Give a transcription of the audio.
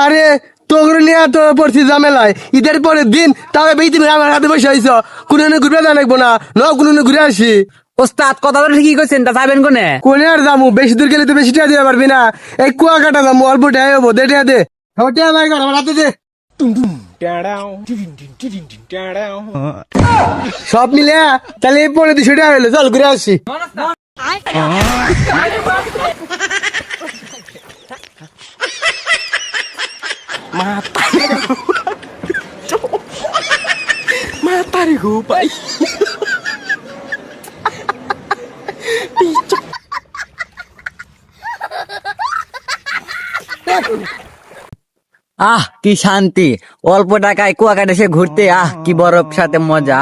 আরে তোর নিয়ে তো পড়ছি ঝামেলায় ঈদের পরের দিন তবে বেই তুমি আমার হাতে বসে আইছ কোনো ঘুরবে জানাকবো না কোনো ঘুরে আসি। ওস্তাদ কথা তো ঠিকই কইছেন, তা যাবেন কোনে? কোনে আর যামু, বেশি দূর গেলে তো বেশি টাকা দিতে পারবি না। এই কুয়াকাটা যামু, অল্প টাকা হবো, দে টাকা দে। টাকা ভাই কর আমার হাতে দে। সব মিলে তাহলে এই 250 টাকা হইলো, চল ঘুরে আসি। আহ কি শান্তি, অল্প টাকায় কুয়াকাটা এসে ঘুরতে, আহ কি বরফ সাথে মজা।